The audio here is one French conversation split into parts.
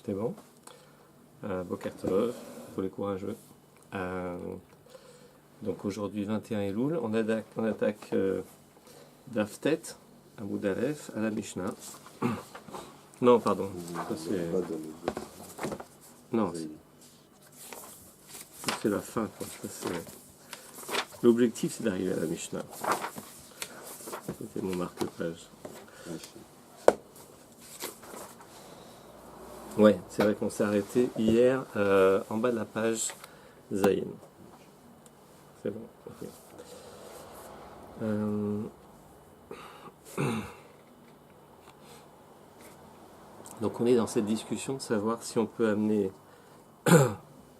C'est bon. Boker Tov, pour les courageux. Donc aujourd'hui 21 Elul, on attaque d'Aftet, à Moudalef, à la Mishnah. Non, pardon. Ça, non, c'est la fin. Quoi. L'objectif, c'est d'arriver à la Mishnah. C'était mon marque-page. Ouais, c'est vrai qu'on s'est arrêté hier en bas de la page Zayin. C'est bon, ok. Donc on est dans cette discussion de savoir si on peut amener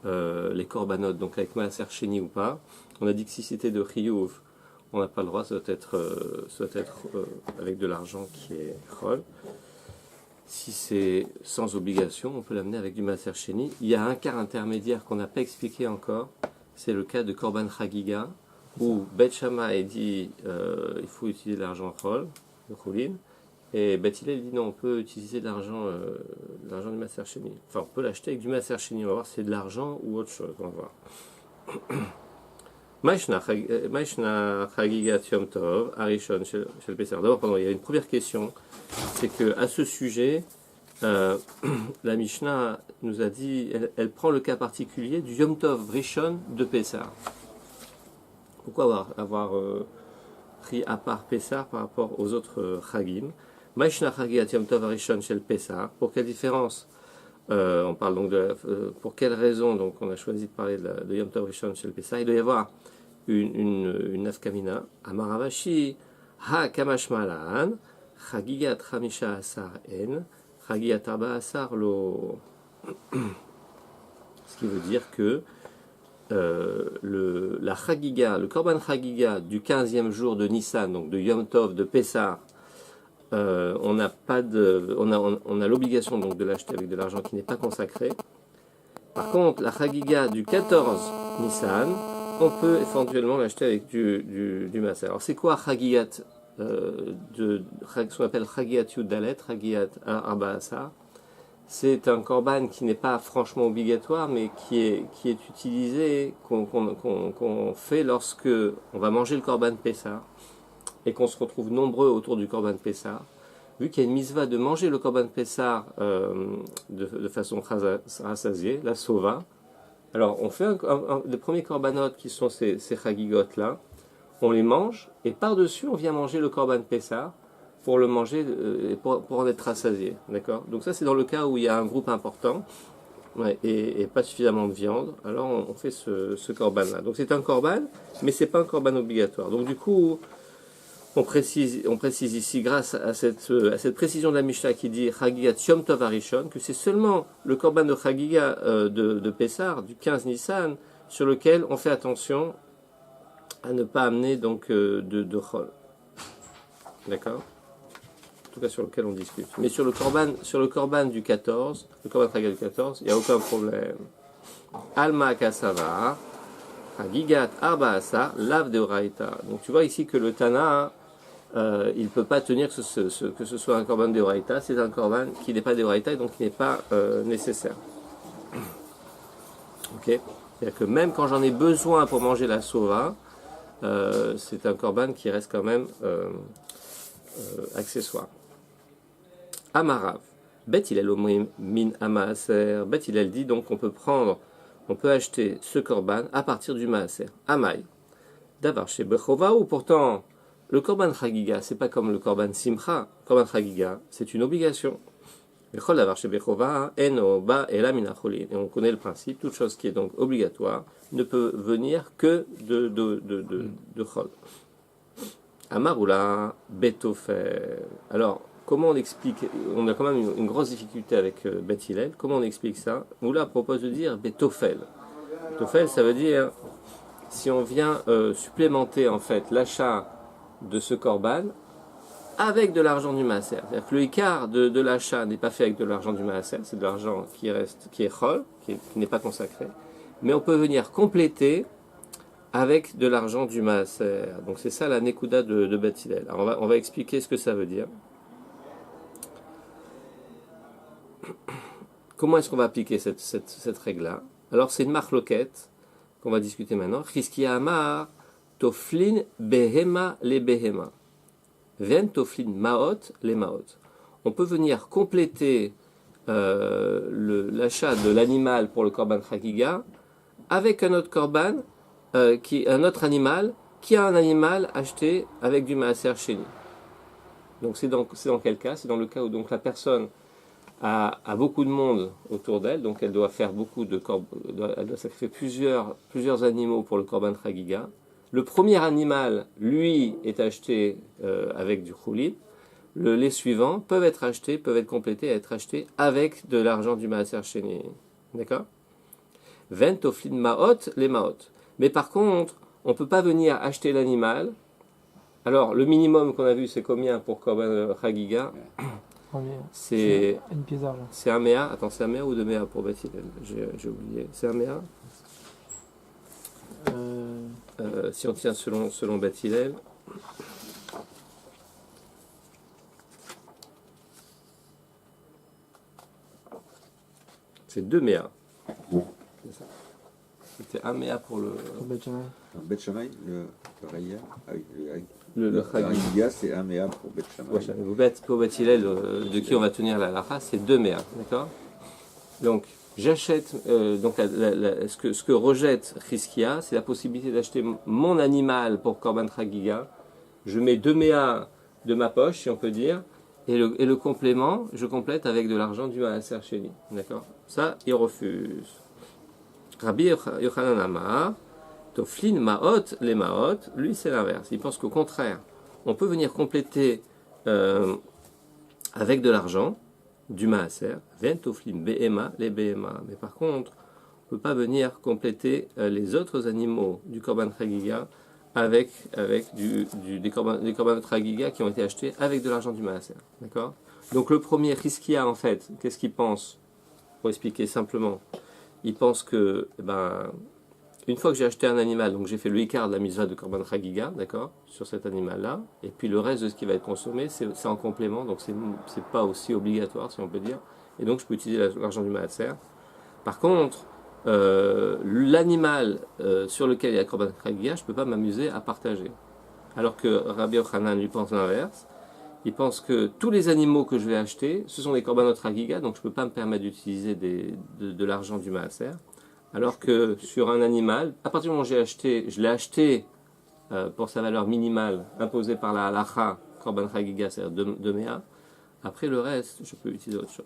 les corbanotes, donc avec Maaser Sheni ou pas. On a dit que si c'était de Chiyuv, on n'a pas le droit, ça doit être avec de l'argent qui est Chol. Si c'est sans obligation, on peut l'amener avec du Maaser Sheni. Il y a un cas intermédiaire qu'on n'a pas expliqué encore, c'est le cas de Korban Chagiga, où Bet Shammai dit il faut utiliser de l'argent Chol, le Choulin, et Bet Hillel dit non, on peut utiliser de l'argent du Maaser Sheni. Enfin, on peut l'acheter avec du Maaser Sheni, on va voir si c'est de l'argent ou autre chose, on va voir. Maishna Chagigat Yom Tov, Arishon Shel Pesach. D'abord, pardon, il y a une première question, c'est que à ce sujet, la Mishnah nous a dit, elle prend le cas particulier du Yom Tov Rishon de Pesach. Pourquoi avoir pris à part Pesach par rapport aux autres Chagim? Maishna Chagigat Yom Tov Arishon Shel Pesach. Pour quelle différence? On parle donc pour quelle raison donc on a choisi de parler de Yom Tov Rishon Shel Pesach? Il doit y avoir une nafkamina. Amaravashi ha kamashmalan chagigat chamisha asar en chagigat arba asar lo. Ce qui veut dire que la chagiga, le korban chagiga du 15e jour de Nissan, donc de Yom Tov de Pesach, on a l'obligation donc de l'acheter avec de l'argent qui n'est pas consacré. Par contre, la chagiga du 14 Nissan, on peut éventuellement l'acheter avec du Maaser. Alors c'est quoi chagigat ce qu'on appelle chagigat Yudalet, chagigat Arba Asar? C'est un korban qui n'est pas franchement obligatoire, mais qui est utilisé, qu'on fait lorsque on va manger le korban Pessah et qu'on se retrouve nombreux autour du korban Pessah. Vu qu'il y a une misva de manger le korban Pessah de façon rassasiée, la sova. Alors on fait les premiers korbanot qui sont ces chagigot là, on les mange et par-dessus on vient manger le korban Pessah pour le manger, pour en être rassasié, d'accord? Donc ça c'est dans le cas où il y a un groupe important et pas suffisamment de viande, alors on fait ce korban là. Donc c'est un korban, mais c'est pas un korban obligatoire. Donc du coup on précise ici grâce à cette précision de la Mishnah qui dit Chagigat Yom Tov Arishon que c'est seulement le korban de Chagiga de Pessah du 15 Nissan sur lequel on fait attention à ne pas amener donc de chol, d'accord? En tout cas sur lequel on discute. Mais sur le korban du 14, le korban Chagiga du 14, il n'y a aucun problème. Alma Kasava, Chagigat Arba Asar, Lav de Oraita. Donc tu vois ici que le Tana, il ne peut pas tenir que ce soit un korban de Oraita, c'est un korban qui n'est pas de Oraita et donc qui n'est pas nécessaire. Ok? C'est-à-dire que même quand j'en ai besoin pour manger la sova, c'est un korban qui reste quand même accessoire. Amarav. Bet Hillel omrim min amaaser. Bet Hillel dit donc on peut acheter ce korban à partir du maaser. Amai. Davar chez Bechova, ou pourtant le korban chagiga, c'est pas comme le korban simcha. Korban chagiga, c'est une obligation. Bechol davar chez Bechova, eno ba ela min acholin. Et on connaît le principe, toute chose qui est donc obligatoire ne peut venir que de chol. Amarula betofel. Alors, comment on explique? On a quand même une grosse difficulté avec Bet Hillel. Comment on explique ça? Moula propose de dire betofel. Betofel, ça veut dire si on vient supplémenter en fait l'achat de ce korban avec de l'argent du maaser. C'est-à-dire que le écart de l'achat n'est pas fait avec de l'argent du maaser, c'est de l'argent qui est chol, qui n'est pas consacré. Mais on peut venir compléter avec de l'argent du maaser. Donc c'est ça la nekuda de Bet Hillel. Alors on va expliquer ce que ça veut dire. comment est-ce qu'on va appliquer cette règle-là? Alors c'est une marloquette qu'on va discuter maintenant. Chizkiya amar toflin behema le behema. Ven toflin maot le maot. On peut venir compléter l'achat de l'animal pour le korban chagiga avec un autre korban, un autre animal qui a un animal acheté avec du maaser sheni. Donc c'est dans quel cas? C'est dans le cas où donc la personne a beaucoup de monde autour d'elle, donc elle doit faire elle doit sacrifier plusieurs animaux pour le korban chagiga. Le premier animal, lui, est acheté avec du choulin. Les suivants peuvent être complétés, être achetés avec de l'argent du maaser sheni. D'accord? Ven toflin maot les maot. Mais par contre, on ne peut pas venir acheter l'animal. Alors, le minimum qu'on a vu, c'est combien pour korban chagiga? C'est une pièce d'argent. C'est un méa. Attends, c'est un méa ou deux méa pour Beth Hillel? J'ai oublié. C'est un méa. Si on tient selon Beth Hillel. C'est deux méas. C'est ça. C'était un méa pour le. Beth Shammai, le Raya. Ah oui, Le Chagiga, c'est un méa pour Beth Shammai. Pour Beth Hillel, de qui on va tenir la halakha, c'est deux méas. D'accord? Donc, j'achète. Ce que rejette Chizkiya, c'est la possibilité d'acheter mon animal pour korban chagiga. Je mets deux méas de ma poche, si on peut dire. Et le complément, je complète avec de l'argent du maaser sheni. D'accord? Ça, il refuse. Rabbi Yochanan Amar, Toflin Maot, les Maot, lui c'est l'inverse. Il pense qu'au contraire, on peut venir compléter avec de l'argent du maaser, Ven Toflin Behema, les Behema. Mais par contre, on ne peut pas venir compléter les autres animaux du korban chagiga avec des korban chagiga qui ont été achetés avec de l'argent du maaser. D'accord? Donc le premier Chizkiya, en fait, qu'est-ce qu'il pense? Pour expliquer simplement, il pense que, une fois que j'ai acheté un animal, donc j'ai fait le ikar de la mitzvah de korban chagiga, d'accord, sur cet animal-là, et puis le reste de ce qui va être consommé, c'est en complément, donc c'est pas aussi obligatoire, si on peut dire, et donc je peux utiliser l'argent du maaser. Par contre, l'animal sur lequel il y a korban chagiga, je ne peux pas m'amuser à partager. Alors que Rabbi Yochanan lui pense l'inverse. Il pense que tous les animaux que je vais acheter, ce sont des korbanot chagiga, donc je ne peux pas me permettre d'utiliser de l'argent du maaser. Alors que sur un animal, à partir du moment où je l'ai acheté pour sa valeur minimale imposée par la halacha, korban chagiga, c'est-à-dire 2 méas. Après le reste, je peux utiliser autre chose.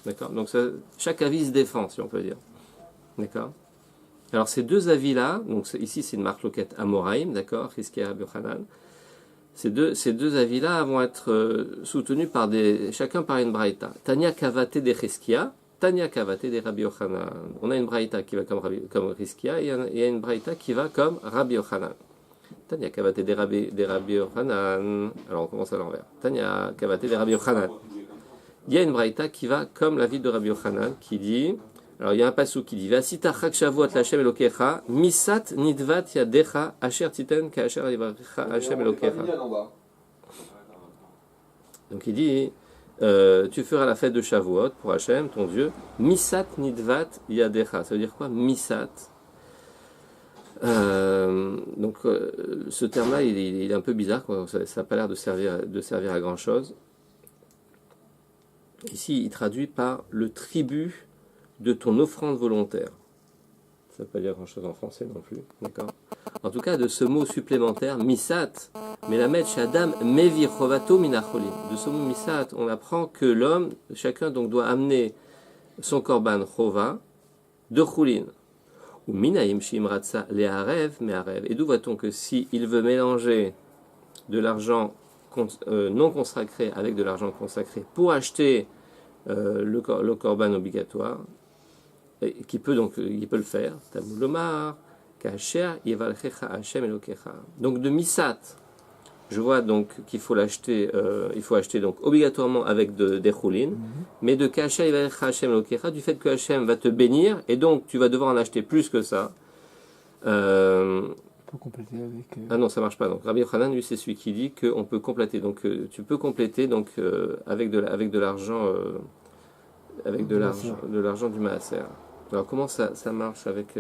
D'accord? Donc chaque avis se défend, si on peut dire. D'accord? Alors ces deux avis-là, donc ici c'est une marloquette Amoraïm, d'accord, Chizkiya et Rabbi Yochanan. Ces deux avis-là vont être soutenus chacun par une braïta. Tanya Kavate de Chizkiya, Tanya Kavate de Rabbi Yochanan. On a une braïta qui va comme Chizkiya et il y a une braïta qui va comme Rabbi Yochanan. Tanya Kavate de Rabbi Yochanan. Alors on commence à l'envers. Tanya Kavate de Rabbi Yochanan. Il y a une braïta qui va comme l'avis de Rabbi Yochanan qui dit. Alors il y a un passou qui dit Vasita chak shavuot l'Hashem Elokecha misat nidvat yadecha asher titen ka asher yivrecha Hashem Elokecha. Donc il dit tu feras la fête de Shavuot pour Hashem ton Dieu misat nidvat yadecha. Ça veut dire quoi misat? Donc ce terme-là il est un peu bizarre quoi. Ça n'a pas l'air de servir à grand chose. Ici il traduit par le tribut de ton offrande volontaire. Ça ne veut pas dire grand-chose en français non plus, d'accord? En tout cas, de ce mot supplémentaire, misat, melamed shadam mevir chovato minacholim. De ce mot misat, on apprend que l'homme, chacun donc doit amener son korban chova de choulin. Ou minaim shimratsa leharev meharev. Et d'où voit-on que si il veut mélanger de l'argent non consacré avec de l'argent consacré pour acheter le korban obligatoire, il peut le faire. Tamul lomar, kasher yivalchecha Hashem Elokecha. Donc de misat, je vois donc qu'il faut l'acheter, il faut acheter donc obligatoirement avec des choulines, mais de kasher yivalchecha Hashem Elokecha, du fait que Hashem va te bénir, et donc tu vas devoir en acheter plus que ça. On peut compléter avec. Ah non, ça marche pas. Donc Rabbi Yochanan, lui, c'est celui qui dit qu'on peut compléter. Donc tu peux compléter donc avec de l'argent. avec de l'argent du maaser. Alors comment ça marche avec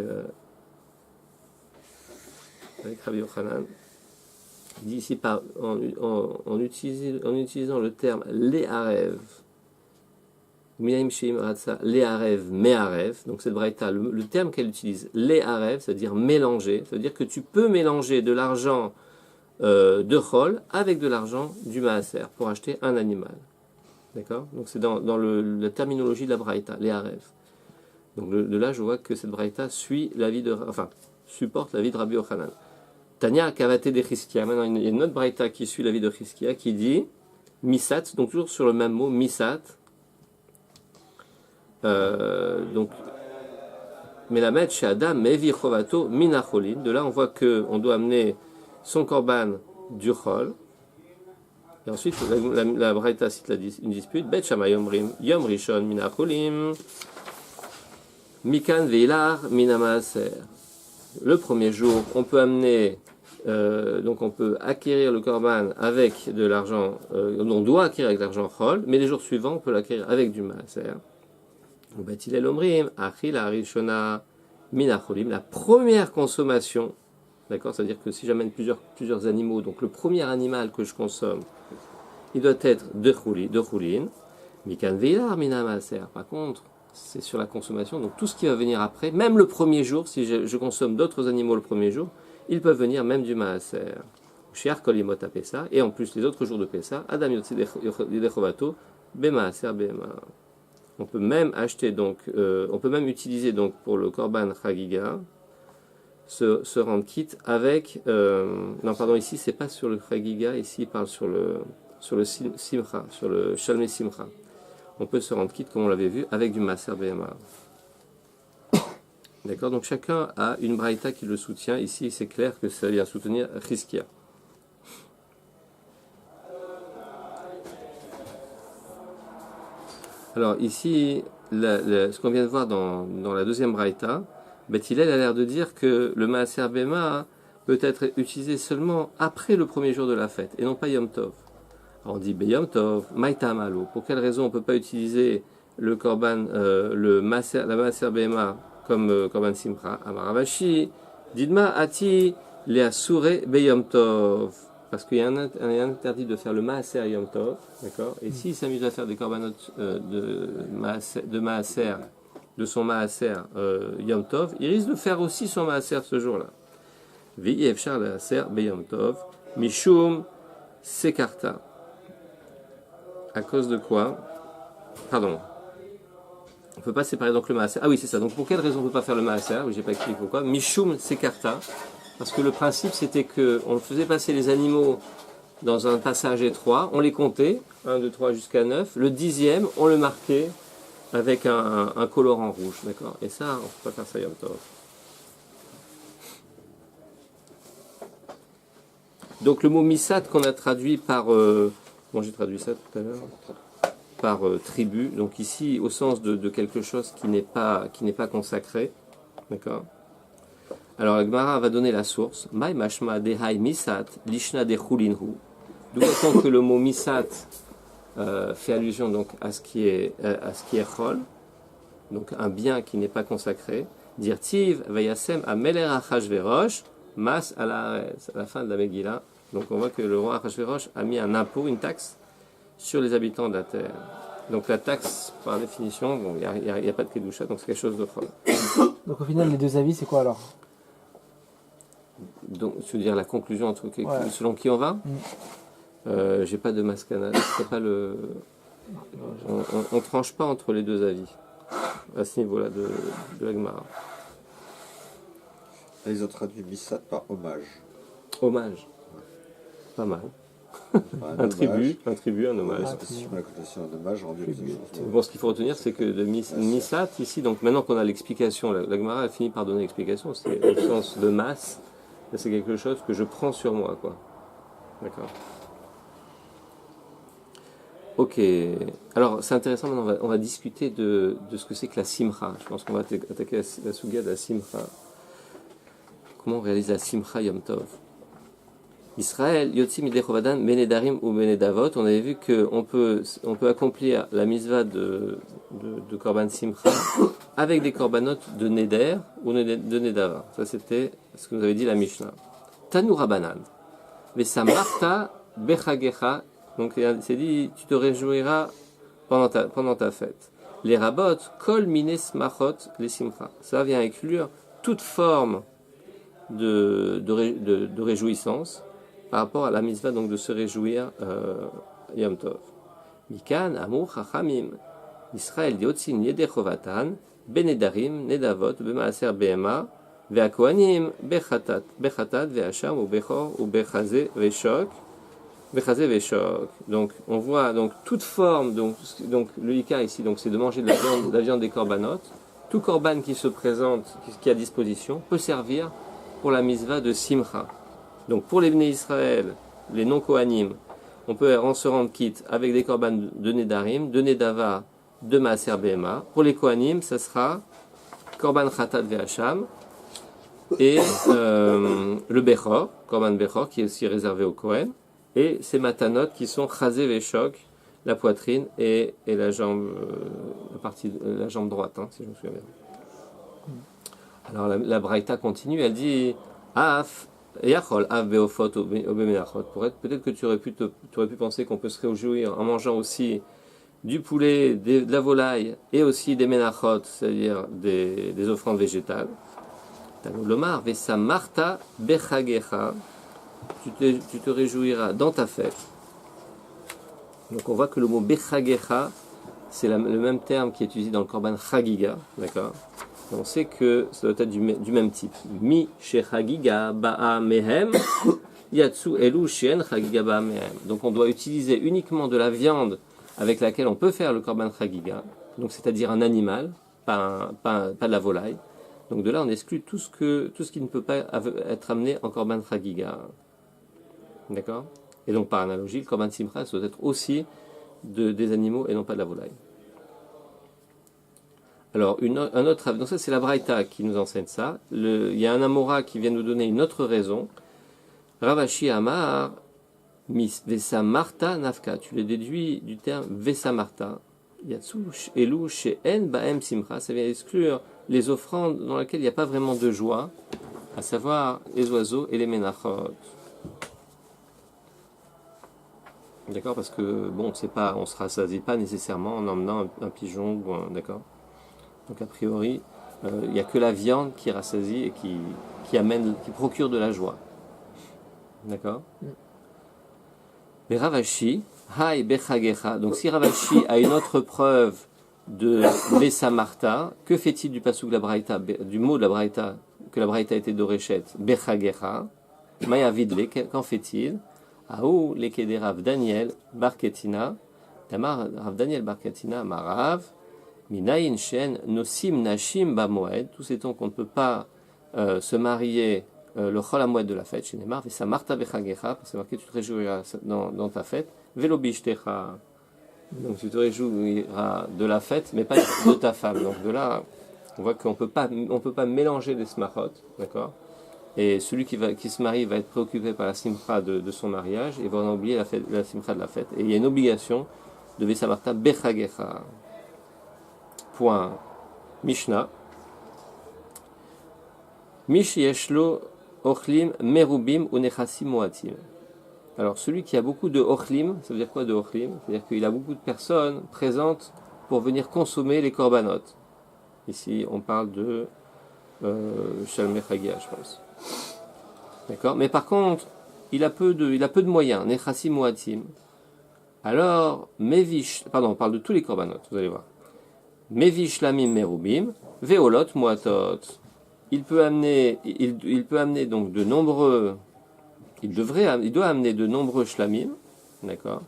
Rabbi Yochanan? Il dit ici en utilisant le terme le'arev, minaim sheim ratza le'arev me'arev, donc cette braïta, le terme qu'elle utilise, le'arev, c'est-à-dire mélanger, c'est-à-dire que tu peux mélanger de l'argent de chol avec de l'argent du maaser pour acheter un animal. D'accord? Donc c'est dans la terminologie de la braïta, le'arev. Donc de là, je vois que cette braïta supporte l'avis de Rabbi Yochanan. Tania Kavate de Chizkia. Maintenant, il y a une autre braïta qui suit l'avis de Chizkia qui dit Misat, donc toujours sur le même mot, Misat. Donc, Melamed chez Adam, Mevi Chovato, Minacholin. De là, on voit qu'on doit amener son korban du chol. Et ensuite, la braïta cite une dispute Bet Shama Yomrim, Yom Rishon, Minacholim, Mikan Veilar, Minamaser. Le premier jour, on peut amener, donc on peut acquérir le korban avec de l'argent, on doit acquérir avec de l'argent chol, mais les jours suivants, on peut l'acquérir avec du maaser. Batilel omrim, achil arishona minacholim, la première consommation, d'accord, c'est-à-dire que si j'amène plusieurs animaux, donc le premier animal que je consomme, il doit être de choulin, mikan veilar mina maaser. Par contre, c'est sur la consommation, donc tout ce qui va venir après, même le premier jour, si je consomme d'autres animaux le premier jour, ils peuvent venir même du maaser. Shiar kolimot à Pessa, et en plus les autres jours de Pessa, Adam yotzi dechovato, bemaaser bema. On peut même acheter donc, on peut même utiliser donc pour le korban chagiga, se rendre quitte avec, non pardon, ici c'est pas sur le chagiga, ici il parle sur le simcha, sur le shalmei simcha. On peut se rendre quitte, comme on l'avait vu, avec du maaser bema. D'accord, donc chacun a une braïta qui le soutient. Ici, c'est clair que ça vient soutenir Chizkia. Alors ici, ce qu'on vient de voir dans la deuxième braïta, Beth Hillel a l'air de dire que le maaser bema peut être utilisé seulement après le premier jour de la fête, et non pas Yom Tov. Alors on dit Yom Tov, Maïta Malo. Pour quelle raison on ne peut pas utiliser le korban, la maaser bema comme korban simcha? Amaravashi, Didma Ati Leasure Beyom Tov. Parce qu'il y a un interdit de faire le maaser Yom Tov, d'accord? Et s'il s'amuse à faire des korbanot de maaser, de son maaser Yom Tov, il risque de faire aussi son maaser ce jour-là. Vi Efshar Leaser Beyom Tov, Mishum Sekarta. À cause de quoi? Pardon. On ne peut pas séparer donc le maaser. Ah oui, c'est ça. Donc pour quelle raison on ne peut pas faire le maaser? Oui, j'ai pas expliqué pourquoi. Mishum Sekarta. Parce que le principe c'était qu'on faisait passer les animaux dans un passage étroit, on les comptait, 1, 2, 3 jusqu'à 9. Le 10e, on le marquait avec un colorant rouge. D'accord? Et ça, on ne peut pas faire ça Yom Tov. Donc le mot misat qu'on a traduit par... bon, j'ai traduit ça tout à l'heure. Par tribu. Donc ici, au sens de quelque chose qui n'est pas consacré. D'accord? Alors la Gemara va donner la source. Mai mashma dehai misat lishna de chulinhu. D'où est-on que le mot misat fait allusion donc à ce qui est chol, donc un bien qui n'est pas consacré. Dire tiv vayasem ameler achashverosh mas à la fin de la Megillah. Donc on voit que le roi Achashverosh a mis un impôt, une taxe sur les habitants de la terre. Donc la taxe, par définition, bon, il n'y a pas de kedusha, donc c'est quelque chose de chol. Donc au final, les deux avis, c'est quoi alors? Donc, je veux dire la conclusion selon qui on va. J'ai pas de mascana, c'est pas le. On tranche pas entre les deux avis à ce niveau-là de la Gemara. Ils ont traduit Misat par hommage. Hommage, pas mal. Un tribut, un hommage. Un hommage rendu aux autres. Bon, ce qu'il faut retenir, c'est que le Misat ici, donc maintenant qu'on a l'explication, la Gemara a fini par donner l'explication, c'est au sens de masse. C'est quelque chose que je prends sur moi, quoi. D'accord. Ok. Alors, c'est intéressant, maintenant, on va discuter de ce que c'est que la simcha. Je pense qu'on va attaquer la suga de la simcha. Comment on réalise la simcha Yom Tov? Israël, Yotzim Idechovadan, Benedarim ou Benedavot, on avait vu qu'on peut accomplir la mitzvah de Korban Simcha avec des korbanot de Neder ou de Nedava. Ça, c'était ce que nous avait dit la Mishnah. Tanu Rabanan. Vesa Marta Bechagecha. Donc, c'est dit, tu te réjouiras pendant ta fête. Les rabot, Kol Mines Machot, les Simcha. Ça vient inclure toute forme de réjouissance par rapport à la mitzvah donc de se réjouir Yom Tov. Mikan Amur Chachamim Israël Yotzin Yedechovatan Benedarim Nedavot Bemaaser Behema Veakoanim Bechatat Veacham ou Bechor ou Bechazé Veshok. Donc on voit donc toute forme donc le Ika ici donc c'est de manger de la viande des corbanotes. Tout korban qui se présente, qui est à disposition, peut servir pour la mitzvah de Simcha. Donc pour les Bnei Israël, les non-Kohanim, on peut se rendre quitte avec des korban de Nedarim, de Nedava, de Maaser Behema. Pour les Kohanim, ça sera korban Chatat Ve'acham et le Bechor, korban Bechor, qui est aussi réservé au Kohen, et ces matanot qui sont Chazé Veshok, la poitrine et la jambe, la jambe droite, hein, si je me souviens bien. Alors la Braïta continue, elle dit Af Yachol Af Beofot Obemenachot. Peut-être que tu aurais pu penser qu'on peut se réjouir en mangeant aussi du poulet, de la volaille et aussi des menachot, c'est-à-dire des offrandes végétales. Lomar Vesa Marta Bechagecha. Tu te réjouiras dans ta fête. Donc on voit que le mot Bechagecha, c'est le même terme qui est utilisé dans le Korban Chagiga, d'accord. On sait que ça doit être du même type. Mi shechagiga ba'a mehem yatsu elu shen chagiga ba'a mehem. Donc on doit utiliser uniquement de la viande avec laquelle on peut faire le korban chagiga, donc c'est-à-dire un animal, pas de la volaille. Donc de là on exclut tout ce qui ne peut pas être amené en korban chagiga, d'accord. Et donc par analogie, le korban simcha ça doit être aussi des animaux et non pas de la volaille. Alors, un autre, donc ça c'est la Braïta qui nous enseigne ça. Il y a un Amora qui vient nous donner une autre raison. Ravashi Amar, Mis Vesa Marta Nafka. Tu le déduis du terme Vesa Marta. Yatsu Elu She'en Baem Simcha. Ça vient exclure les offrandes dans lesquelles il n'y a pas vraiment de joie, à savoir les oiseaux et les menachot. D'accord, parce que bon, on se rassasie pas nécessairement en emmenant un pigeon ou un, d'accord. Donc a priori, il n'y a que la viande qui rassasie et qui procure de la joie. D'accord. Mais Ravashi, Hai Bechagecha. Donc si Ravashi a une autre preuve de Bessa Marta, que fait-il du pasuk de la Braïta, du mot de la Braïta, que la Braïta était d'Orechet, Bechagecha, Maya Vidle, qu'en fait-il? Aou lekede Rav Daniel Barketina, Rav Daniel Barketina Marav, Minayin Shen Nosim Nashim Bamoed, tous ces temps qu'on ne peut pas se marier le Chol HaMoed de la fête, chez Neymar, Vesa Marta Bechagecha, c'est marqué tu te réjouiras dans ta fête, Velo Bishtecha, donc tu te réjouiras de la fête, mais pas de ta femme. Donc de là, on voit qu'on peut pas mélanger les smachot, d'accord. Et celui qui se marie va être préoccupé par la simcha de son mariage et va en oublier la simcha de la fête. Et il y a une obligation de Vesa Marta Bechagecha. Point. Mishnah. Mish yeshlo ochlim merubim ou nechasim moatim. Alors celui qui a beaucoup de ochlim, ça veut dire quoi de ochlim? C'est-à-dire qu'il a beaucoup de personnes présentes pour venir consommer les korbanot. Ici on parle de Shalmei Chagia, je pense. D'accord. Mais par contre, il a peu de moyens. Nechasim moatim. Alors mevish, pardon, on parle de tous les korbanot. Vous allez voir. Mevish lamim merubim, veolot moatot. Il peut amener donc de nombreux. Il doit amener de nombreux shlamim, d'accord.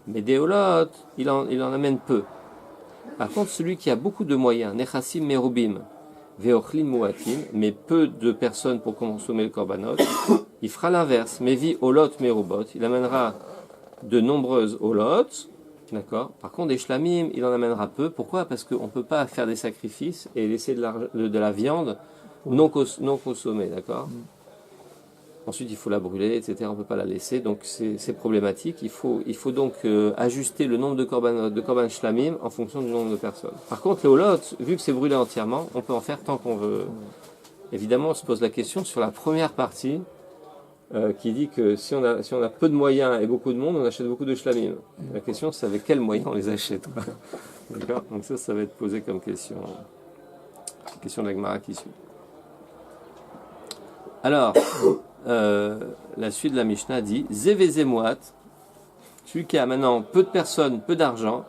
Mais des olot, il en amène peu. Par contre, celui qui a beaucoup de moyens, nechasim merubim, veochlin moatim, mais peu de personnes pour consommer le korbanot, il fera l'inverse. Mevi olot merubot, il amènera de nombreuses olot. D'accord. Par contre, des shlamim, il en amènera peu. Pourquoi? Parce qu'on ne peut pas faire des sacrifices et laisser de la viande non consommée. D'accord. Ensuite, il faut la brûler, etc. On ne peut pas la laisser, donc c'est problématique. Il faut donc ajuster le nombre de korban shlamim en fonction du nombre de personnes. Par contre, les holot, vu que c'est brûlé entièrement, on peut en faire tant qu'on veut. Évidemment, on se pose la question sur la première partie, qui dit que si on a peu de moyens et beaucoup de monde, on achète beaucoup de shlamim. La question, c'est avec quels moyens on les achète. D'accord? Donc ça va être posé comme question. Question de la Gemara qui suit. Alors, la suite de la Mishnah dit Zevezemoat, celui qui a maintenant peu de personnes, peu d'argent,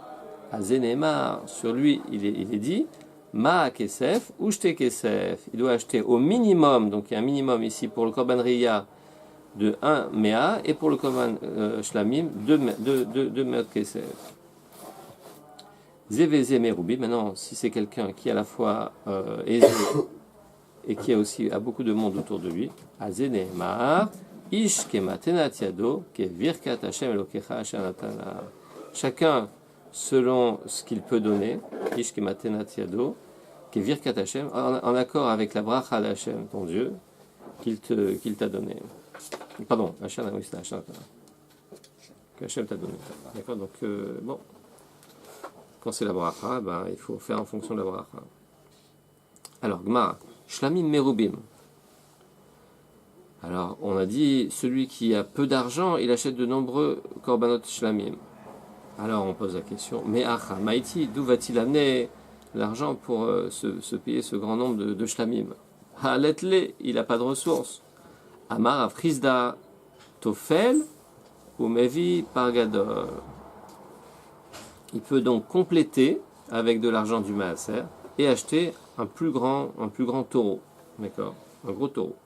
à Zenemar, sur lui il est dit Ma kesef, ushte kesef, il doit acheter au minimum, donc il y a un minimum ici pour le korban riya de 1 mea et pour le korban shlamim 2 mea kesef. Zeveze merubi, maintenant si c'est quelqu'un qui est à la fois aisé et qui a beaucoup de monde autour de lui, Azenemar, Ish kematenat yado, ke virkat Hashem elokecha asher natana. Chacun selon ce qu'il peut donner, Ish kematenat yado, ke virkat Hashem, en accord avec la bracha d'Hashem, ton Dieu, qu'il t'a donné. Pardon, Hashem, oui, c'est Hashem, que Hashem t'a donné. D'accord, donc bon, quand c'est la bracha, il faut faire en fonction de la bracha. Alors, Gmara. Shlamim merubim. Alors, on a dit, celui qui a peu d'argent, il achète de nombreux korbanot shlamim. Alors, on pose la question, mais acha, maïti, d'où va-t-il amener l'argent pour se payer ce grand nombre de shlamim? Haletle, il n'a pas de ressources. Amar afrizda, tofel, ou mevi pargadol. Il peut donc compléter avec de l'argent du maaser et acheter un plus grand taureau, d'accord, un gros taureau.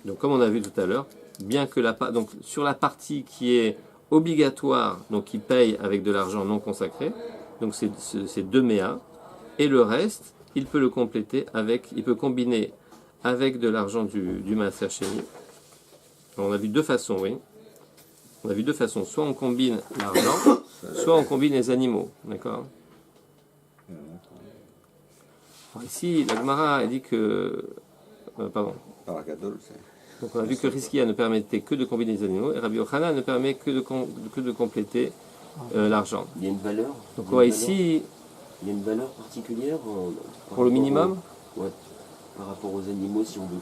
Donc comme on a vu tout à l'heure, bien que donc sur la partie qui est obligatoire, donc il paye avec de l'argent non consacré, donc c'est 2 méas, et le reste, il peut le compléter il peut combiner avec de l'argent du maaser sheni. On a vu deux façons, oui. On a vu deux façons, soit on combine l'argent, soit on combine les animaux, d'accord. Alors ici, la Gemara dit que... pardon. Donc on a vu que Rizkia ne permettait que de combiner les animaux et Rabbi Yochanan ne permet que de compléter l'argent. Il y a une valeur. Donc on voit ici... Il y a une valeur particulière pour le minimum. Ouais. Par rapport aux animaux, si on veut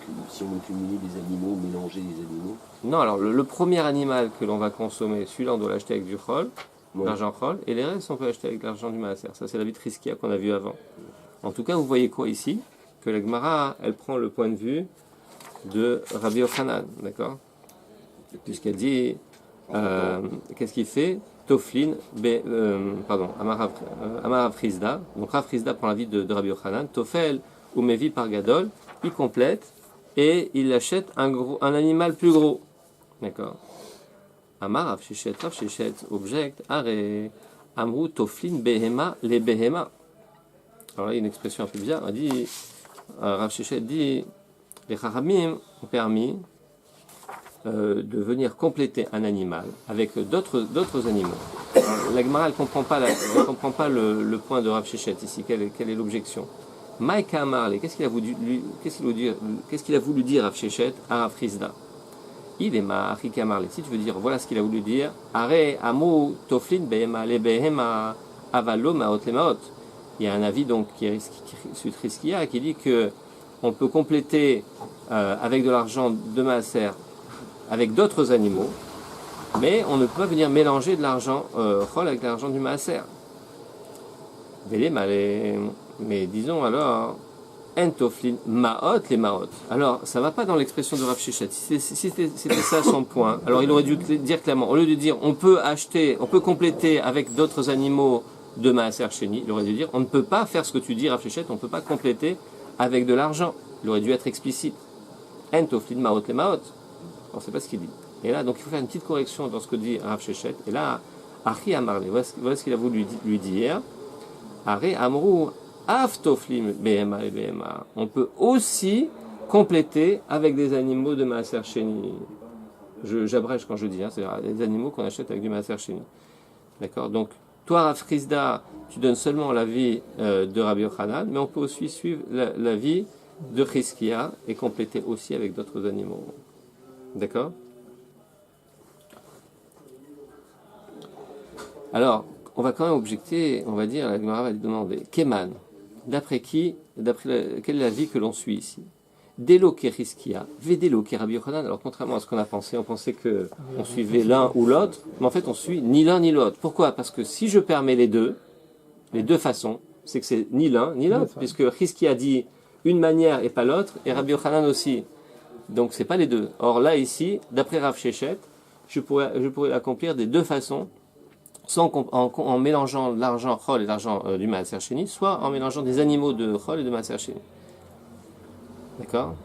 cumuler des animaux, mélanger des animaux. Non, alors le premier animal que l'on va consommer, celui-là on doit l'acheter avec du chol, l'argent chol, et les restes on peut acheter avec l'argent du maaser. Ça c'est la vie de Rizkia qu'on a vu avant. En tout cas, vous voyez quoi ici? Que la Gemara, elle prend le point de vue de Rabbi Yochanan, d'accord? Puisqu'elle dit, qu'est-ce qu'il fait? Toflin, Amar Frizda. Donc Rav Frizda prend l'avis de Rabbi Yochanan. Tofel ou Mevi par Gadol, il complète et il achète un animal plus gros, d'accord? Amar Rav Shechet objecte, Are Amru Toflin Behema les Behema. Alors là, il y a une expression un peu bizarre. On dit, Rav Shechet dit, les Chachamim ont permis de venir compléter un animal avec d'autres animaux. La Gemara, elle ne comprend pas le point de Rav Shechet ici. Quelle est l'objection? Maïka Amarle, qu'est-ce qu'il a voulu dire Rav Shechet à Rav Frizda? Il est Ma'achika Amarle. Si tu veux dire, voilà ce qu'il a voulu dire. Are Amu Toflin Behema le Behema Avalo Maot le Maot. Il y a un avis donc qui est Rizkia qui dit que on peut compléter avec de l'argent de maaser avec d'autres animaux, mais on ne peut pas venir mélanger de l'argent chol avec l'argent du maaser. Mais disons alors entoflin maot les maot. Alors ça ne va pas dans l'expression de Rav Shechet. Si c'était ça son point, alors il aurait dû dire clairement, au lieu de dire on peut compléter avec d'autres animaux de maaser sheni, il aurait dû dire on ne peut pas faire ce que tu dis Rav Shechet, on ne peut pas compléter avec de l'argent. Il aurait dû être explicite. Entoflin maot les maot. On ne sait pas ce qu'il dit. Et là, donc il faut faire une petite correction dans ce que dit Rav Shechet. Et là, Achi Amarle, voilà ce qu'il a voulu lui dire. Are Amrou Aftoflim Behema et Behema. On peut aussi compléter avec des animaux de maaser sheni. J'abrège quand je dis, c'est-à-dire des animaux qu'on achète avec du maaser sheni. D'accord? Donc, toi, Rav Frizda, tu donnes seulement l'avis de Rabbi Yochanan, mais on peut aussi suivre l'avis de Chizkia est complété aussi avec d'autres animaux. D'accord? Alors, on va quand même objecter, on va dire, la Gemara va lui demander, Keman, d'après qui, quelle est la vie que l'on suit ici? Delo Keriskia, Vedelo Rabbi Yochanan. Alors, contrairement à ce qu'on a pensé, on pensait qu'on suivait l'un ou l'autre, mais en fait, on suit ni l'un ni l'autre. Pourquoi? Parce que si je permets les deux façons, c'est que c'est ni l'un ni l'autre, puisque Riskia dit une manière et pas l'autre, et Rabbi Yochanan aussi. Donc, c'est pas les deux. Or, là, ici, d'après Rav Shechet, je pourrais l'accomplir des deux façons, en mélangeant l'argent Chol et l'argent du Maaser Sheni, soit en mélangeant des animaux de Chol et de Maaser Sheni. D'accord?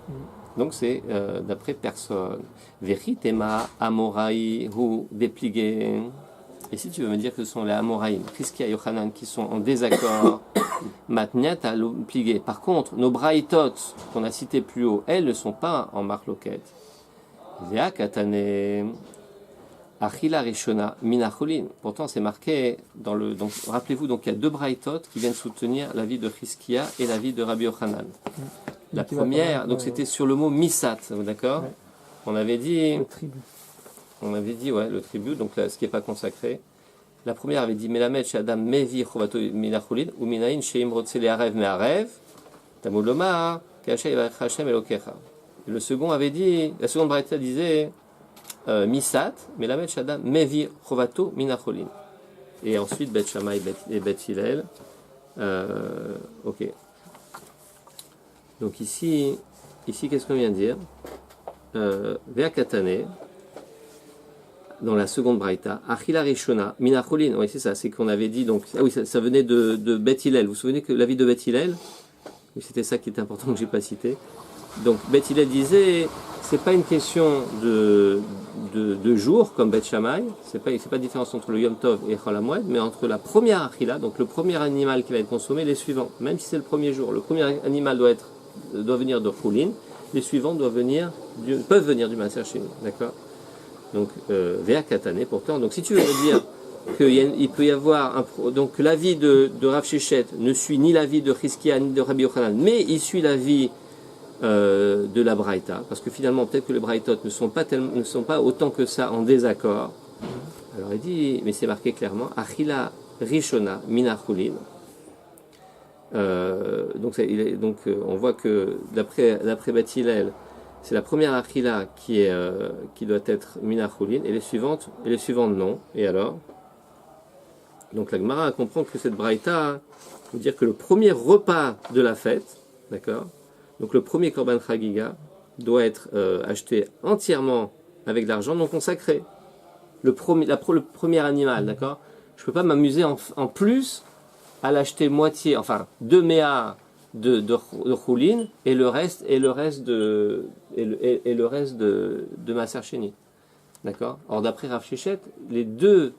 Donc c'est d'après personne. Veritema Amoraï ou dépligué. Et si tu veux me dire que ce sont les Amoraïm, Chizkia et Yochanan qui sont en désaccord, Matniat a plié. Par contre, nos Braïtot qu'on a cités plus haut, elles ne sont pas en marloquette. Vea Katane. Achila Rishona Minacholin. Pourtant, c'est marqué dans le. Donc, rappelez-vous, donc il y a deux braïtot qui viennent soutenir l'avis de Chizkia et l'avis de Rabbi Yochanan. La première, donc c'était sur le mot Misat, d'accord? Ouais. On avait dit. Le tribut. On avait dit, ouais, le tribut, donc là, ce qui n'est pas consacré. La première avait dit Melamed Shadam Mevi Chovato Minacholin ou Minaïn Sheim Rotsele Arev Me'arev Tamuloma Kacha Yivach Hashem Elokecha. Le second avait dit, la seconde braïta disait. Misat, mais la Bet Shadam, Mevi Chovato Minacholin. Et ensuite Bet Shammai et Bet Hillel. Ok. Donc ici qu'est-ce qu'on vient de dire? Vea Katane, dans la seconde braïta, Achila Rishona Minacholin. Oui, c'est ça, c'est qu'on avait dit, donc, ah oui, ça venait de Bet Hillel. Vous vous souvenez que l'avis de Bet Hillel, oui, c'était ça qui était important que je n'ai pas cité. Donc Bet Hillel disait, c'est pas une question de jour comme Bet Shammai, c'est pas de différence entre le Yom Tov et Chol HaMoed, mais entre la première achila, donc le premier animal qui va être consommé, les suivants. Même si c'est le premier jour, le premier animal doit venir de Choulin, les suivants peuvent venir du Maaser Sheni, d'accord? Donc Vea Katane pourtant. Donc si tu veux me dire qu'il peut y avoir donc l'avis de Rav Shechet ne suit ni l'avis de Chizkia ni de Rabbi Yochanan, mais il suit l'avis de la Braïta, parce que finalement peut-être que les Braïtot ne sont pas autant que ça en désaccord. Alors il dit, mais c'est marqué clairement, Achila Rishona Minacholin. Donc on voit que d'après Bet Hillel, c'est la première Achila qui doit être Minacholin, et les suivantes non. Et alors? Donc la Gemara comprend que cette Braïta veut dire que le premier repas de la fête, d'accord? Donc le premier Korban Chagiga doit être acheté entièrement avec de l'argent non consacré. Le premier animal, d'accord? Je ne peux pas m'amuser en plus à l'acheter moitié, enfin 2 méas de Choulin et le reste de Maaser Sheni. D'accord? Or d'après Rav Shechet, les deux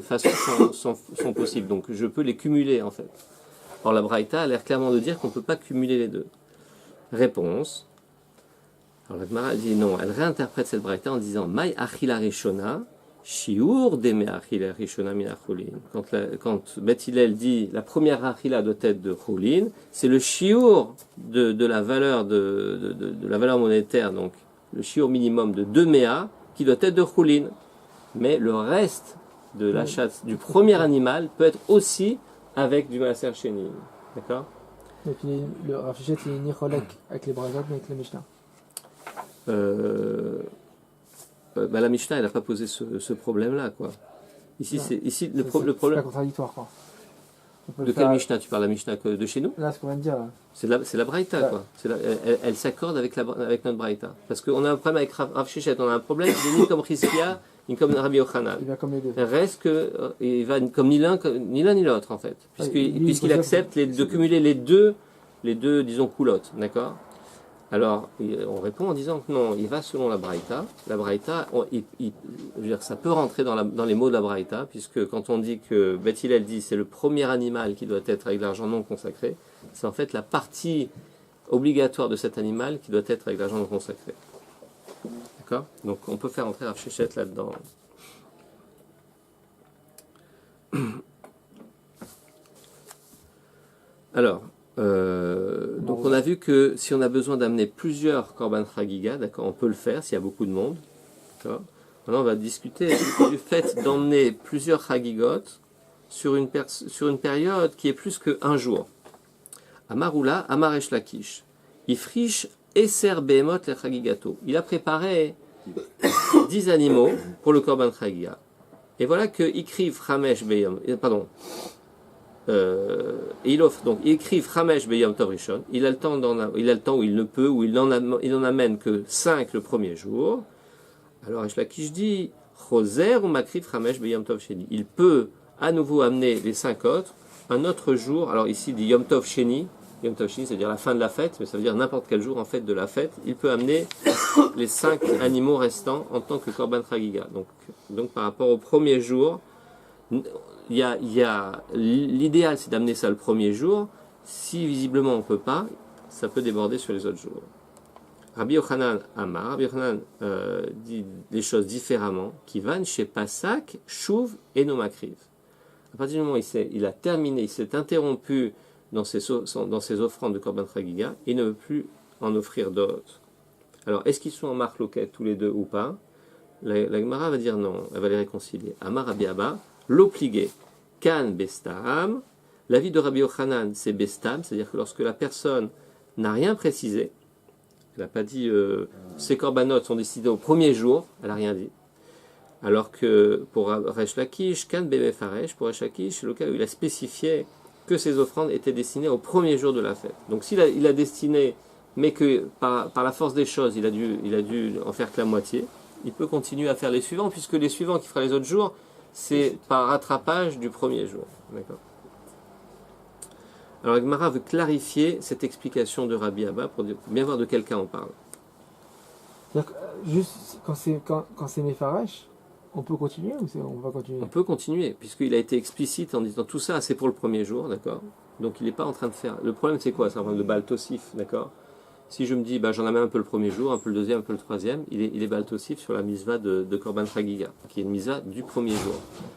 façons sont possibles, donc je peux les cumuler en fait. Or la Braïta a l'air clairement de dire qu'on ne peut pas cumuler les deux. Réponse. Alors la Gemara dit non, elle réinterprète cette braïta en disant Maï achila rishona, shiur deme achila rishona min acholin. Quand Bet Hillel dit la première achila doit être de cholin, c'est le shiur de la valeur de la valeur monétaire, donc le shiur minimum de 2 méas qui doit être de cholin. Mais le reste de l'achat du premier animal peut être aussi avec du Maaser Sheni. D'accord? Donc le Rav Shechet il est ni cholek avec les Braïtot mais avec la Mishnah. La Mishnah elle n'a pas posé ce problème-là, quoi. Ici le problème. C'est pas contradictoire, quoi. De quelle Mishnah tu parles? La Mishnah de chez nous? Là, ce qu'on vient de dire. Là. C'est la Braïta, quoi. Elle s'accorde avec notre Braïta. Parce qu'on a un problème avec Rav Shechet, on a un problème ni comme Chizkia ni comme Rabbi Yochanan. Il va comme les deux. Il reste il va comme ni l'un ni l'autre en fait, puisqu'il accepte de cumuler les deux disons coulottes, d'accord? Alors on répond en disant que non, il va selon la Braïta. La Braïta, je veux dire, ça peut rentrer dans les mots de la Braïta, puisque quand on dit que Bet Hillel dit c'est le premier animal qui doit être avec de l'argent non consacré, c'est en fait la partie obligatoire de cet animal qui doit être avec de l'argent non consacré. D'accord? Donc on peut faire entrer Rav Shechet là-dedans. Alors, Donc on a vu que si on a besoin d'amener plusieurs Korban Chagiga, d'accord, on peut le faire s'il y a beaucoup de monde. D'accord. Maintenant on va discuter du fait d'emmener plusieurs Chagigot sur une période qui est plus qu'un jour. Amaroula, Amaresh Lakish. Ifrish Eser Behemot le Chagigato. Il a préparé 10 animaux pour le Korban Chagiga. Et voilà que Ikriv Chamesh Beyom, pardon, il offre donc, il écrit Chamesh Beyom Tov Rishon, il a le temps où il ne peut, où il n'en amène que 5 le premier jour. Alors Resh Lakish dit Choser ou Makriv Chamesh Beyom Tov Sheni. Il peut à nouveau amener les 5 autres un autre jour. Alors ici il dit Yom Tov Sheni, c'est-à-dire la fin de la fête, mais ça veut dire n'importe quel jour en fait de la fête. Il peut amener les 5 animaux restants en tant que Korban Chagiga. Donc par rapport au premier jour, l'idéal c'est d'amener ça le premier jour. Si visiblement on ne peut pas, ça peut déborder sur les autres jours. Rabbi Yochanan Amar, Rabbi Yochanan dit les choses différemment. Kivan chez Pasak, Shuv et Nomakriv. À partir du moment où il a terminé, il s'est interrompu dans ses offrandes de Korban Chagiga, il ne veut plus en offrir d'autres. Alors, est-ce qu'ils sont en marloquette tous les deux ou pas? La Gemara va dire non, elle va les réconcilier. Amar Rabbi Abba, l'opligé, kan bestam. L'avis de Rabbi Yochanan, c'est bestam, c'est-à-dire que lorsque la personne n'a rien précisé, elle n'a pas dit ces korbanot sont décidés au premier jour, elle n'a rien dit. Alors que pour Resh Lakish, kan bemefaresh, pour Resh Lakish, c'est le cas où il a spécifié que ces offrandes étaient destinées au premier jour de la fête. Donc s'il a destiné, mais que par la force des choses, il a dû en faire que la moitié, il peut continuer à faire les suivants, puisque les suivants qu'il fera les autres jours, c'est par rattrapage du premier jour. D'accord. Alors Gemara veut clarifier cette explication de Rabbi Abba pour bien voir de quel cas on parle. Juste quand c'est Mepharash, on peut continuer ou on va continuer? On peut continuer, puisqu'il a été explicite en disant tout ça, c'est pour le premier jour, d'accord. Donc il n'est pas en train de faire. Le problème c'est quoi? C'est un problème de baltosif, d'accord. Si je me dis, j'en amène un peu le premier jour, un peu le deuxième, un peu le troisième, il est baltosif sur la misva de Korban Chagiga, qui est une misva du premier jour.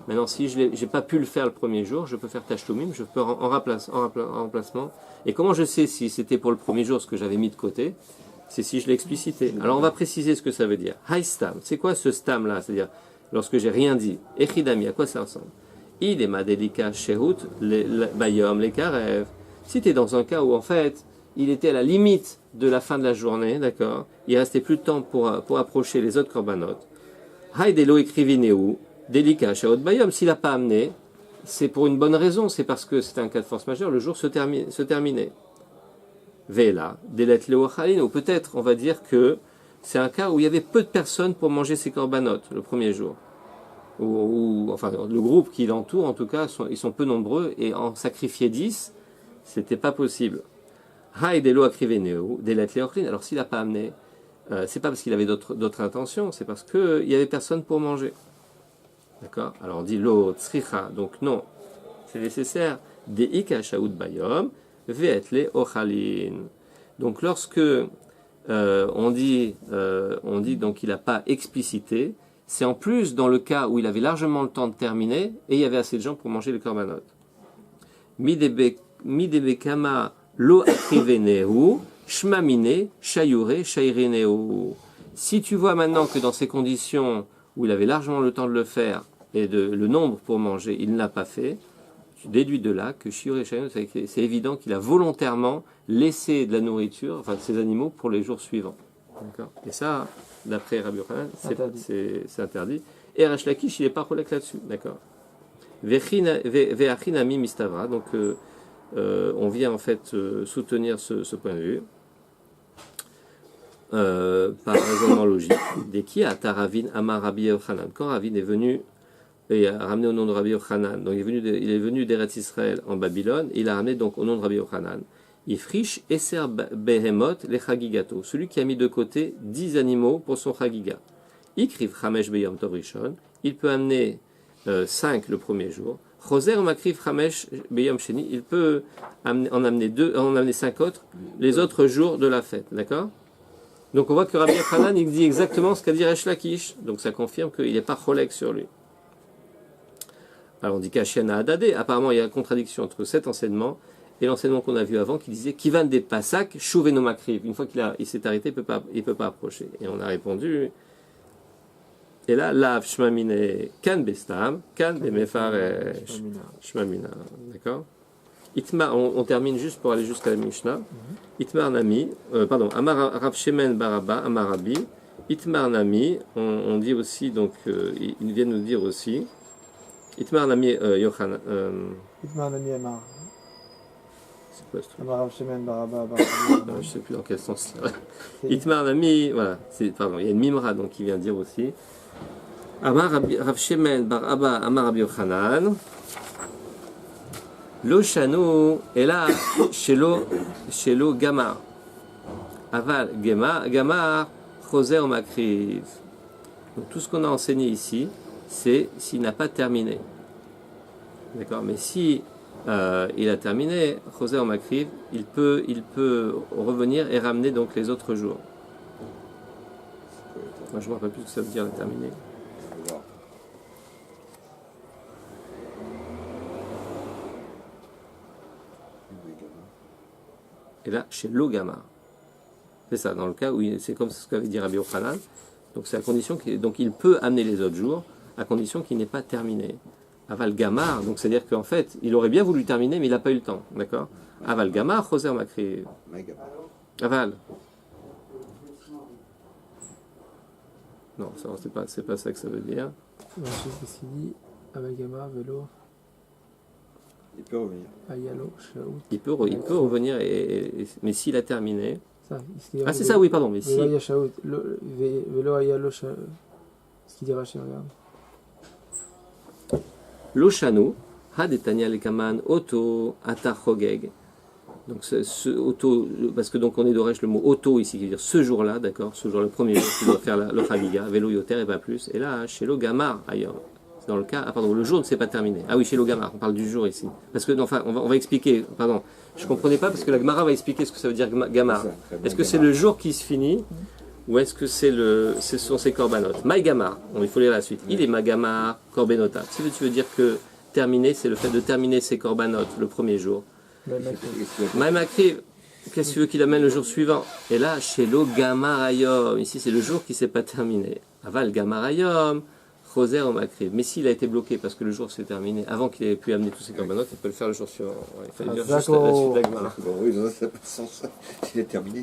Maintenant, si je n'ai pas pu le faire le premier jour, je peux faire Tashtomim, je peux en remplacement. Et comment je sais si c'était pour le premier jour ce que j'avais mis de côté? C'est si je l'ai explicité. Alors on va préciser ce que ça veut dire. Hay stam, c'est quoi ce stam là? C'est-à-dire, lorsque j'ai rien dit. Echidami, à quoi ça ressemble? Il est madelika shehut, bayom, les karev. Si tu es dans un cas où en fait, il était à la limite de la fin de la journée, d'accord, il restait plus de temps pour approcher les autres korbanot. Haïdelo écrivineu, delika shehut bayom, s'il n'a pas amené, c'est pour une bonne raison, c'est parce que c'est un cas de force majeure, le jour se terminait. Vela, delet leochalin, ou peut-être on va dire que c'est un cas où il y avait peu de personnes pour manger ces korbanot le premier jour. Enfin, le groupe qui l'entoure, en tout cas, ils sont peu nombreux, et en sacrifier 10, c'était pas possible. Haïdelo akriveneu, delet leochalin, alors s'il n'a pas amené, c'est pas parce qu'il avait d'autres intentions, c'est parce qu'il y avait personne pour manger. D'accord? Alors on dit lo tzricha, donc non, c'est nécessaire. Deika shaout bayom, ve'etle ochalin. Donc lorsque on dit donc qu'il n'a pas explicité, c'est en plus dans le cas où il avait largement le temps de terminer et il y avait assez de gens pour manger le korbanot. Midebekama lo akriveneu, shmamine, shayure, shairineu. Si tu vois maintenant que dans ces conditions où il avait largement le temps de le faire et le nombre pour manger, il ne l'a pas fait, tu déduis de là que Shiur et Shainu, c'est évident qu'il a volontairement laissé de la nourriture, enfin de ses animaux, pour les jours suivants. D'accord. Et ça, d'après Rabbi Yochanan, c'est interdit. Et Resh Lakish, il n'est pas relèque là-dessus. D'accord. Ve'achinami mistavra, donc on vient en fait soutenir ce point de vue. Par raisonnement logique. Dès qui a Taravin Amar Rabbi Yochanan, quand Ravin est venu et a ramené au nom de Rabbi Yochanan, donc il est venu d'Eretz Israël en Babylone, et il a ramené donc au nom de Rabbi Yochanan, Ifrish Eser Behemot le Chagigato, celui qui a mis de côté 10 animaux pour son Chagiga. Ikriv Chamesh Beyom Tov Rishon, il peut amener 5 le premier jour. Choser Makriv Chamesh Beyom Sheni, il peut en amener 5 autres les autres jours de la fête, d'accord? Donc on voit que Rabbi Yochanan il dit exactement ce qu'a dit Resh Lakish, donc ça confirme qu'il n'est pas cholek sur lui. Alors on dit qu'Hachem a adadé, apparemment il y a une contradiction entre cet enseignement et l'enseignement qu'on a vu avant qui disait Kivan des Pasak, Chouveno Makriv. Une fois il s'est arrêté, il peut pas approcher. Et on a répondu. Et là, Lav Shmamine Kan Bestam, Kan Bemefaresh Shmamina. D'accord? Itmar, on termine juste pour aller jusqu'à la Mishnah. Itmar Nami, Amar Rav Shemen Baraba, Amar Rabbi. Itmar Nami, on dit aussi, donc, ils viennent nous dire aussi. Itmar Nami Yochanan. Itmar Nami Amar. C'est quoi ce truc? Amar Rav Shemen Baraba. Je ne sais plus dans quel sens. Itmar Nami, voilà, pardon, il y a une Mimra donc, qui vient dire aussi. Amar Rav Shemen Baraba, Amar Rabbi Yochanan. Lo Shano, et là, chez lo Gamar. Aval Gamar, Choser Makriv. Donc tout ce qu'on a enseigné ici, c'est s'il n'a pas terminé. D'accord? Mais si il a terminé, Choser Makriv, il peut revenir et ramener donc les autres jours. Moi je ne me rappelle plus ce que ça veut dire terminer. Et là, chez l'Ogama. C'est ça, dans le cas où c'est comme ce qu'avait dit Rabbi Yochanan. Donc c'est à condition donc il peut amener les autres jours, à condition qu'il n'ait pas terminé. Aval Gamar, donc c'est-à-dire qu'en fait, il aurait bien voulu terminer, mais il n'a pas eu le temps. D'accord? Aval Gamar, Choser Makriv. Aval. Non, c'est pas ça que ça veut dire. Qu'est-ce qu'il dit? Amalgama, vélo. Il peut revenir. Ayalo, Shaout. Il peut revenir, mais s'il a terminé. Ça, Ah, c'est ça, oui, pardon. Mais si. Vélo, Shaout. Vélo, Ayalo, Shaout. Ce qu'il dit Rachid, regarde. Loshanu, Hadetania Lekaman, Oto, Atachogeg. Donc, ce auto, parce que donc on est d'Oresh le mot auto ici, qui veut dire ce jour-là, d'accord, ce jour, le premier jour, tu dois faire le Chagiga, vélo yoter et pas plus. Et là, chez le Gamar, ailleurs, c'est dans le cas, le jour ne s'est pas terminé. Ah oui, chez le Gamar, on parle du jour ici. Parce que, enfin, on va expliquer, pardon, je ne comprenais pas parce que la Gemara va expliquer ce que ça veut dire Gamar. Est-ce que c'est le jour qui se finit ou est-ce que ce sont ses corbanotes? Maï Gamar, il faut lire la suite. Il est Magamar, Korbenota. Tu veux dire que terminer, c'est le fait de terminer ses corbanotes le premier jour. Maïmakriv, qu'est-ce que tu veux qu'il amène le jour suivant? Et là, chez lo Gamarayom, ici c'est le jour qui ne s'est pas terminé. Aval Gamarayom, Choser au Makriv. Mais s'il a été bloqué parce que le jour s'est terminé avant qu'il ait pu amener tous ses corbanotes, il peut le faire le jour suivant. Ouais, il fallait dire juste la suite de la Gemara. Bon, oui, ça n'a pas de sens. Il est terminé.